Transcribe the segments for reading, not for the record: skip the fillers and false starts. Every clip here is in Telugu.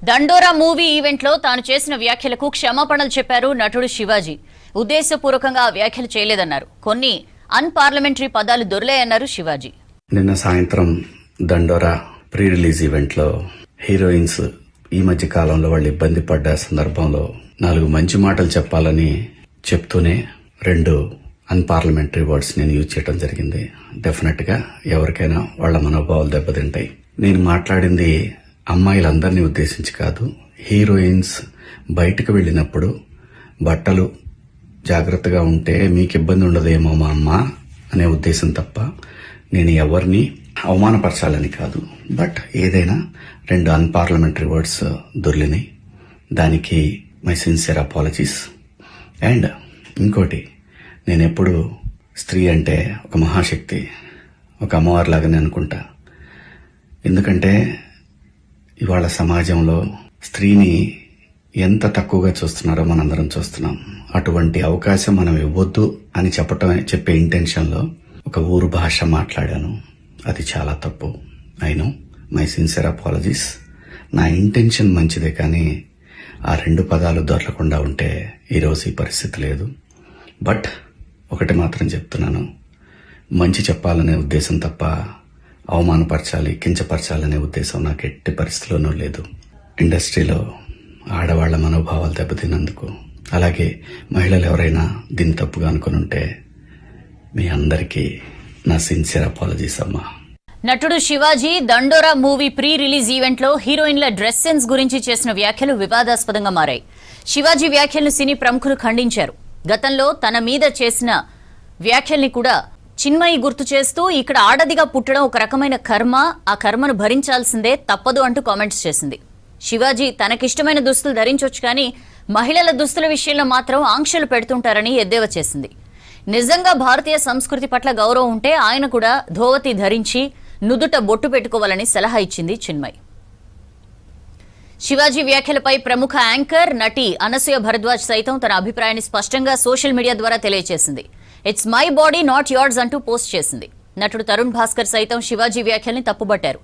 దండోరా మూవీ ఈవెంట్లో తాను చేసిన వ్యాఖ్యలకు క్షమాపణలు చెప్పారు నటుడు శివాజీ. ఉద్దేశపూర్వకంగా వ్యాఖ్యలు చేయలేదన్నారు. కొన్ని అన్పార్లమెంటరీ పదాలు దొర్లాయన్నారు శివాజీ. నిన్న సాయంత్రం దండోరా ప్రీ రిలీజ్ ఈవెంట్లో హీరోయిన్స్ ఈ మధ్య కాలంలో వాళ్ళు ఇబ్బంది పడ్డ సందర్భంలో 4 మంచి మాటలు చెప్పాలని చెప్తూనే 2 అన్పార్లమెంటరీ వర్డ్స్ నేను యూజ్ చేయడం జరిగింది. డెఫినెట్ గా ఎవరికైనా వాళ్ళ మనోభావాలు దెబ్బతింటాయి. నేను మాట్లాడింది అమ్మాయిలందరినీ ఉద్దేశించి కాదు. హీరోయిన్స్ బయటకు వెళ్ళినప్పుడు బట్టలు జాగ్రత్తగా ఉంటే మీకు ఇబ్బంది ఉండదేమో మా అమ్మ అనే ఉద్దేశం తప్ప నేను ఎవరిని అవమానపరచాలని కాదు. బట్ ఏదైనా 2 అన్పార్లమెంటరీ వర్డ్స్ దొర్లినాయి. దానికి మై సిన్సియర్ అపాలజీస్. అండ్ ఇంకోటి, నేనెప్పుడు స్త్రీ అంటే ఒక మహాశక్తి, ఒక అమ్మవారిలాగానే అనుకుంటా. ఎందుకంటే ఇవాళ సమాజంలో స్త్రీని ఎంత తక్కువగా చూస్తున్నారో మనందరం చూస్తున్నాం. అటువంటి అవకాశం మనం ఇవ్వద్దు అని చెప్పే ఇంటెన్షన్లో ఒక ఊరు భాష మాట్లాడాను. అది చాలా తప్పు. I know, my sincere apologies. నా ఇంటెన్షన్ మంచిదే, కానీ ఆ 2 పదాలు దొరకకుండా ఉంటే ఈరోజు ఈ పరిస్థితి లేదు. బట్ ఒకటి మాత్రం చెప్తున్నాను, మంచి చెప్పాలనే ఉద్దేశం తప్ప అవమానపరచాలి, కించపరచాలనే ఉద్దేశం నాకు ఎట్టి పరిస్థితిలోనూ లేదు. ఇండస్ట్రీలో ఆడవాళ్ల మనోభావాలు దెబ్బతిన్నందుకు, అలాగే మహిళలు ఎవరైనా దీన్ని తప్పుగా అనుకుని ఉంటే మీ అందరికీ నా సిన్సియర్ అపాలజీస్ అమ్మా. నటుడు శివాజీ దండోరా మూవీ ప్రీ రిలీజ్ ఈవెంట్లో హీరోయిన్ల డ్రెస్ సెన్స్ గురించి చేసిన వ్యాఖ్యలు వివాదాస్పదంగా మారాయి. శివాజీ వ్యాఖ్యలను సినీ ప్రముఖులు ఖండించారు. గతంలో తన మీద చేసిన వ్యాఖ్యల్ని కూడా చిన్మయి గుర్తు చేస్తూ, ఇక్కడ ఆడదిగా పుట్టడం ఒక రకమైన కర్మ, ఆ కర్మను భరించాల్సిందే, తప్పదు అంటూ కామెంట్స్ చేసింది. శివాజీ తనకిష్టమైన దుస్తులు ధరించొచ్చు, కానీ మహిళల దుస్తుల విషయంలో మాత్రం ఆంక్షలు పెడుతుంటారని ఎద్దేవా చేసింది. నిజంగా భారతీయ సంస్కృతి పట్ల గౌరవం ఉంటే ఆయన కూడా ధోవతి ధరించి నుదుట బొట్టు పెట్టుకోవాలని సలహా ఇచ్చింది చిన్మయి. శివాజీ వ్యాఖ్యలపై ప్రముఖ యాంకర్, నటి అనసూయ భరద్వాజ్ సైతం తన అభిప్రాయాన్ని స్పష్టంగా సోషల్ మీడియా ద్వారా తెలియజేసింది. It's my body not yours అంటూ పోస్ట్ చేసింది. నటుడు తరుణ్ భాస్కర్ సైతం శివాజీ వ్యాఖ్యల్ని తప్పుబట్టారు.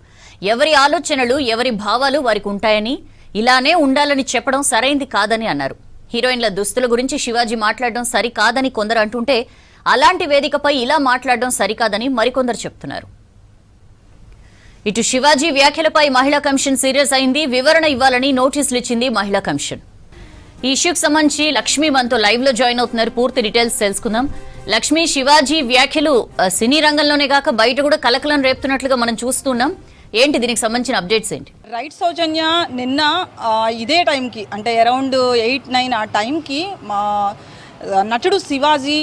ఎవరి ఆలోచనలు, ఎవరి భావాలు వారికి ఉంటాయని, ఇలానే ఉండాలని చెప్పడం సరైంది కాదని అన్నారు. హీరోయిన్ల దుస్తుల గురించి శివాజీ మాట్లాడడం సరికాదని కొందరు అంటుంటే, అలాంటి వేదికపై ఇలా మాట్లాడడం సరికాదని మరికొందరు చెప్తున్నారు. ఇటు శివాజీ వ్యాఖ్యలపై మహిళా కమిషన్ సీరియస్ అయింది. వివరణ ఇవ్వాలని నోటీసులు ఇచ్చింది మహిళా కమిషన్. ఈ ఇష్యూకి సంబంధించి లక్ష్మి మనతో లైవ్ లో జాయిన్ అవుతున్నారు. పూర్తి డీటెయిల్స్ తెలుసుకుందాం. లక్ష్మి, శివాజీ వ్యాఖ్యలు సినీ రంగంలోనే కాక బయట కూడా కలకలం రేపుతున్నట్లుగా మనం చూస్తున్నాం. ఏంటి దీనికి సంబంధించిన అప్డేట్స్ ఏంటి? రైట్ సౌజన్య, నిన్న ఇదే టైంకి అంటే అరౌండ్ 8-9 ఆ టైంకి మా నటుడు శివాజీ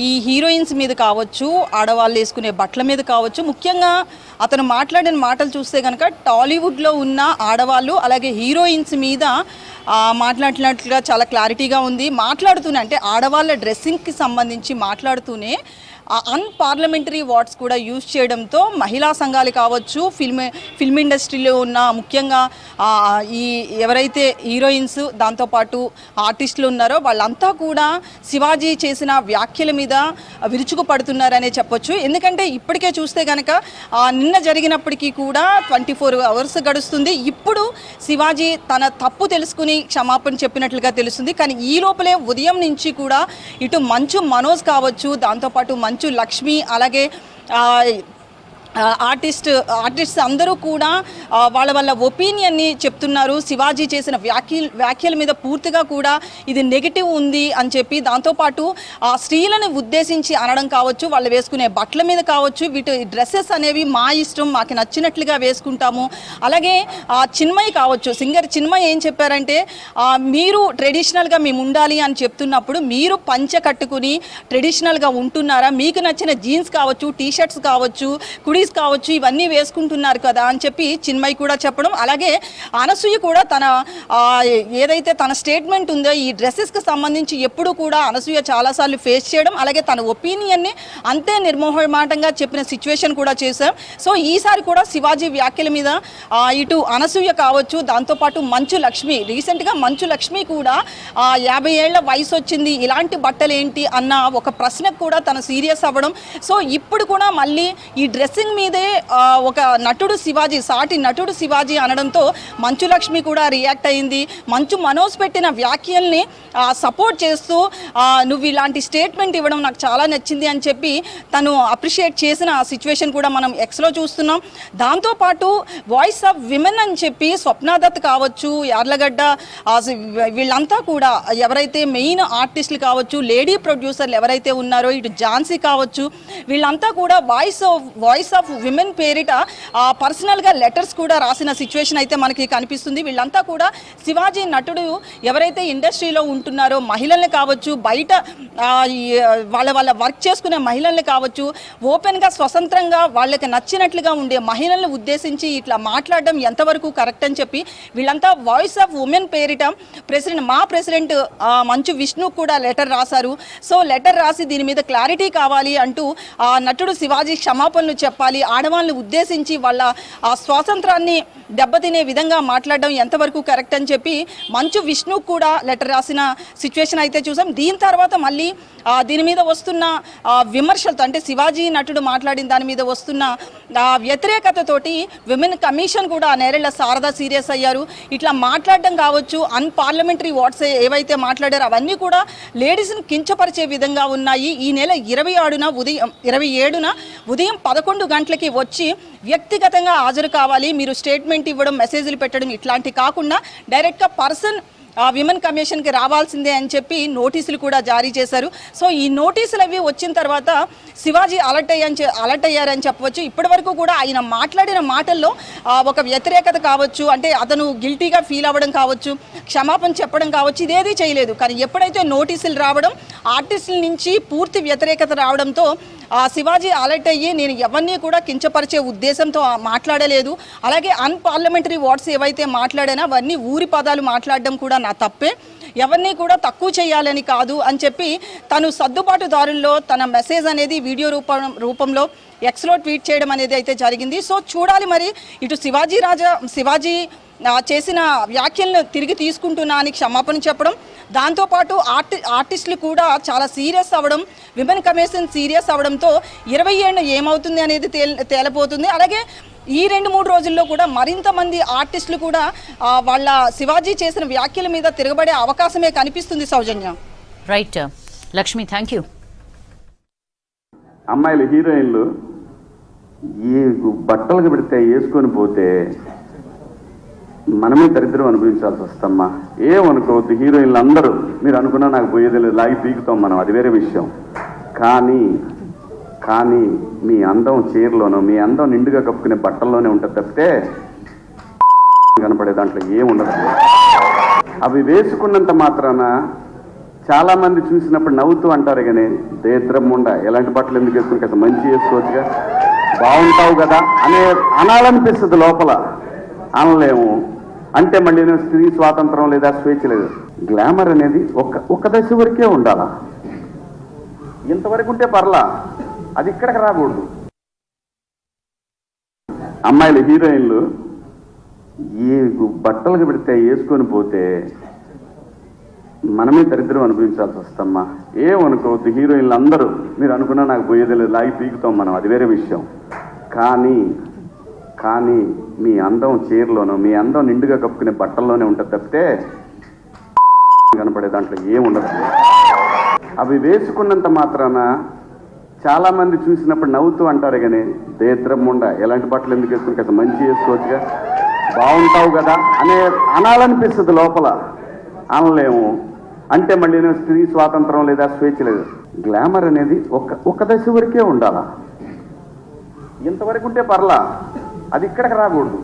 ఈ హీరోయిన్స్ మీద కావచ్చు, ఆడవాళ్ళు వేసుకునే బట్టల మీద కావచ్చు, ముఖ్యంగా అతను మాట్లాడిన మాటలు చూస్తే కనుక టాలీవుడ్లో ఉన్న ఆడవాళ్ళు అలాగే హీరోయిన్స్ మీద మాట్లాడినట్లుగా చాలా క్లారిటీగా ఉంది. మాట్లాడుతూనే అంటే ఆడవాళ్ళ డ్రెస్సింగ్కి సంబంధించి మాట్లాడుతూనే అన్పార్లమెంటరీ వర్డ్స్ కూడా యూజ్ చేయడంతో మహిళా సంఘాలు కావచ్చు, ఫిల్మ్ ఇండస్ట్రీలో ఉన్న ముఖ్యంగా ఈ ఎవరైతే హీరోయిన్స్ దాంతోపాటు ఆర్టిస్టులు ఉన్నారో వాళ్ళంతా కూడా శివాజీ చేసిన వ్యాఖ్యల మీద విరుచుకుపడుతున్నారనే చెప్పొచ్చు. ఎందుకంటే ఇప్పటికే చూస్తే కనుక నిన్న జరిగినప్పటికీ కూడా 24 అవర్స్ గడుస్తుంది. ఇప్పుడు శివాజీ తన తప్పు తెలుసుకుని క్షమాపణ చెప్పినట్లుగా తెలుస్తుంది. కానీ ఈ లోపలే ఉదయం నుంచి కూడా ఇటు మంచు మనోజ్ కావచ్చు, దాంతోపాటు మంచు లక్ష్మి, అలాగే ఆర్టిస్ట్ అందరూ కూడా వాళ్ళ ఒపీనియన్ని చెప్తున్నారు. శివాజీ చేసిన వ్యాఖ్యల మీద పూర్తిగా కూడా ఇది నెగిటివ్ ఉంది అని చెప్పి, దాంతోపాటు స్త్రీలను ఉద్దేశించి అనడం కావచ్చు, వాళ్ళు వేసుకునే బట్టల మీద కావచ్చు, వీటి డ్రెస్సెస్ అనేవి మా ఇష్టం, మాకు నచ్చినట్లుగా వేసుకుంటాము. అలాగే చిన్మయి కావచ్చు, సింగర్ చిన్మయి ఏం చెప్పారంటే, మీరు ట్రెడిషనల్గా మేము ఉండాలి అని చెప్తున్నప్పుడు మీరు పంచ కట్టుకుని ట్రెడిషనల్గా ఉంటున్నారా? మీకు నచ్చిన జీన్స్ కావచ్చు, టీషర్ట్స్ కావచ్చు, కుడీస్ కావచ్చు, ఇవన్నీ వేసుకుంటున్నారు కదా అని చెప్పి చిన్మయి కూడా చెప్పడం. అలాగే అనసూయ కూడా తన ఏదైతే తన స్టేట్మెంట్ ఉందో ఈ డ్రెస్సెస్కి సంబంధించి ఎప్పుడు కూడా అనసూయ చాలాసార్లు ఫేస్ చేయడం, అలాగే తన ఒపీనియన్ని అంతే నిర్మోహమాటంగా చెప్పిన సిచ్యువేషన్ కూడా చేశాం. సో ఈసారి కూడా శివాజీ వ్యాఖ్యల మీద ఇటు అనసూయ కావచ్చు, దాంతోపాటు మంచు లక్ష్మి, రీసెంట్గా మంచు లక్ష్మి కూడా 50 ఏళ్ల వయసు వచ్చింది, ఇలాంటి బట్టలు ఏంటి అన్న ఒక ప్రశ్నకు కూడా తన సీరియస్ అవ్వడం. సో ఇప్పుడు కూడా మళ్ళీ ఈ డ్రెస్సింగ్ మీదే ఒక నటుడు శివాజీ, సాటి నటుడు శివాజీ అనడంతో మంచు లక్ష్మి కూడా రియాక్ట్ అయింది. మంచు మనోజ్ పెట్టిన వ్యాఖ్యల్ని సపోర్ట్ చేస్తూ నువ్వు ఇలాంటి స్టేట్మెంట్ ఇవ్వడం నాకు చాలా నచ్చింది అని చెప్పి తను అప్రిషియేట్ చేసిన సిచ్యువేషన్ కూడా మనం ఎక్స్లో చూస్తున్నాం. దాంతోపాటు వాయిస్ ఆఫ్ విమెన్ అని చెప్పి స్వప్నాదత్ కావచ్చు, యార్లగడ్డ, వీళ్ళంతా కూడా ఎవరైతే మెయిన్ ఆర్టిస్టులు కావచ్చు, లేడీ ప్రొడ్యూసర్లు ఎవరైతే ఉన్నారో, ఇటు ఝాన్సీ కావచ్చు, వీళ్ళంతా కూడా వాయిస్ ఆఫ్ విమెన్ పేరిట పర్సనల్గా లెటర్స్ కూడా రాసిన సిచ్యువేషన్ అయితే మనకి కనిపిస్తుంది. వీళ్ళంతా కూడా శివాజీ నటుడు ఎవరైతే ఇండస్ట్రీలో ఉంటున్నారో మహిళల్ని కావచ్చు, బయట వాళ్ళ వర్క్ చేసుకునే మహిళల్ని కావచ్చు, ఓపెన్గా స్వతంత్రంగా వాళ్ళకి నచ్చినట్లుగా ఉండే మహిళల్ని ఉద్దేశించి ఇట్లా మాట్లాడడం ఎంతవరకు కరెక్ట్ అని చెప్పి వీళ్ళంతా వాయిస్ ఆఫ్ ఉమెన్ పేరిట ప్రెసిడెంట్ మంచు విష్ణు కూడా లెటర్ రాశారు. సో లెటర్ రాసి దీని మీద క్లారిటీ కావాలి అంటూ నటుడు శివాజీ క్షమాపణలు చెప్పాలి, ఆడవాళ్ళని ఉద్దేశించి వాళ్ళ స్వాతంత్రాన్ని దెబ్బతినే విధంగా మాట్లాడడం ఎంతవరకు కరెక్ట్ అని చెప్పి మంచు విష్ణు కూడా లెటర్ రాసిన సిచ్యువేషన్ అయితే చూసాం. దీని తర్వాత మళ్ళీ దీని మీద వస్తున్న విమర్శలతో, అంటే శివాజీ నటుడు మాట్లాడిన దాని మీద వస్తున్న వ్యతిరేకతతోటి విమెన్ కమిషన్ కూడా నేరేళ్ల శారద సీరియస్ అయ్యారు. ఇట్లా మాట్లాడడం కావచ్చు, అన్పార్లమెంటరీ వర్డ్స్ ఏవైతే మాట్లాడారో అవన్నీ కూడా లేడీస్ని కించపరిచే విధంగా ఉన్నాయి. ఈ నెల 27న ఉదయం 11 గంటలకి వచ్చి వ్యక్తిగతంగా హాజరు కావాలి, మీరు స్టేట్మెంట్ ఇవ్వడం, మెసేజ్లు పెట్టడం ఇట్లాంటి కాకుండా డైరెక్ట్గా పర్సన్ విమెన్ కమిషన్కి రావాల్సిందే అని చెప్పి నోటీసులు కూడా జారీ చేశారు. సో ఈ నోటీసులు అవి వచ్చిన తర్వాత శివాజీ అలర్ట్ అయ్యారని చెప్పవచ్చు. ఇప్పటి వరకు కూడా ఆయన మాట్లాడిన మాటల్లో ఒక వ్యతిరేకత కావచ్చు, అంటే అతను గిల్టీగా ఫీల్ అవ్వడం కావచ్చు, క్షమాపణ చెప్పడం కావచ్చు, ఇదేదీ చేయలేదు. కానీ ఎప్పుడైతే నోటీసులు రావడం, ఆర్టిస్టుల నుంచి పూర్తి వ్యతిరేకత రావడంతో శివాజీ అలర్ట్ అయ్యి నేను ఎవరిని కూడా కించపరిచే ఉద్దేశంతో మాట్లాడలేదు, అలాగే అన్పార్లమెంటరీ వర్డ్స్ ఏవైతే మాట్లాడానో అవన్నీ ఊరి పదాలు మాట్లాడడం కూడా నా తప్పే, ఎవరిని కూడా తక్కువ చేయాలని కాదు అని చెప్పి తను సర్దుబాటుదారుల్లో తన మెసేజ్ అనేది వీడియో రూపంలో ఎక్స్లో ట్వీట్ చేయడం అనేది అయితే జరిగింది. సో చూడాలి మరి ఇటు శివాజీ చేసిన వ్యాఖ్యలను తిరిగి తీసుకుంటున్నా అని క్షమాపణ చెప్పడం, దాంతోపాటు ఆర్టిస్టులు కూడా చాలా సీరియస్ అవ్వడం, విమెన్ కమిషన్ సీరియస్ అవ్వడంతో 27న ఏమవుతుంది అనేది తేలిపోతుంది. అలాగే ఈ 2-3 రోజుల్లో కూడా మరింత మంది ఆర్టిస్టులు కూడా వాళ్ళ శివాజీ చేసిన వ్యాఖ్యల మీద తిరగబడే అవకాశమే కనిపిస్తుంది. Soujanya. Right Lakshmi, thank you. అమ్మాయిలు హీరోయిన్లు ఈ బట్టలకు పెడితే వేసుకొని పోతే మనమే దరిద్రం అనుభవించాల్సి వస్తమ్మా. ఏమనుకోవద్దు, హీరోయిన్లు అందరూ మీరు అనుకున్నా నాకు పోయేది లేదు, లాగి పీకుతాం మనం, అది వేరే విషయం. కానీ మీ అందం చీరలోనో, మీ అందం నిండుగా కప్పుకునే బట్టల్లోనే ఉంటుంది తప్పితే కనపడే దాంట్లో ఏముండదు. అవి వేసుకున్నంత మాత్రాన చాలామంది చూసినప్పుడు నవ్వుతూ అంటారు, కానీ దేద్రమ్ముండ ఎలాంటి బట్టలు ఎందుకు వేసుకుని కదా మంచి వేసుకోవచ్చుగా, బాగుంటావు కదా అనాలనిపిస్తుంది లోపల, అనలేము. అంటే మళ్ళీ స్త్రీ స్వాతంత్రం లేదా స్వేచ్ఛ లేదు. గ్లామర్ అనేది ఒక దశ వరకే ఉండాలా, ఇంతవరకు ఉంటే పర్లా, అది ఇక్కడికి రాకూడదు. అమ్మాయిలు హీరోయిన్లు ఈ బట్టలకు పెడితే వేసుకొని పోతే మనమే దరిద్రం అనుభవించాల్సి వస్తమ్మా. ఏమనుకోవద్దు, హీరోయిన్లు అందరూ మీరు అనుకున్నా నాకు పోయేది లేదు, లాగి పీకుతాం మనం, అది వేరే విషయం. కానీ మీ అందం చీరలోనో, మీ అందం నిండుగా కప్పుకునే బట్టల్లోనే ఉంటుంది తప్పితే కనపడే దాంట్లో ఏముండదు. అవి వేసుకున్నంత మాత్రాన చాలామంది చూసినప్పుడు నవ్వుతూ అంటారు, కానీ దేద్రమ్ముండ ఎలాంటి బట్టలు ఎందుకు వేసుకుని కదా మంచి వేసుకోవచ్చుగా, బాగుంటావు కదా అనాలనిపిస్తుంది లోపల, అనలేము. అంటే మళ్ళీ స్త్రీ స్వాతంత్రం లేదా స్వేచ్ఛ లేదు. గ్లామర్ అనేది ఒక దశ వరకే ఉండాలా, ఇంతవరకు ఉంటే పర్లా, అది ఇక్కడికి రాకూడదు.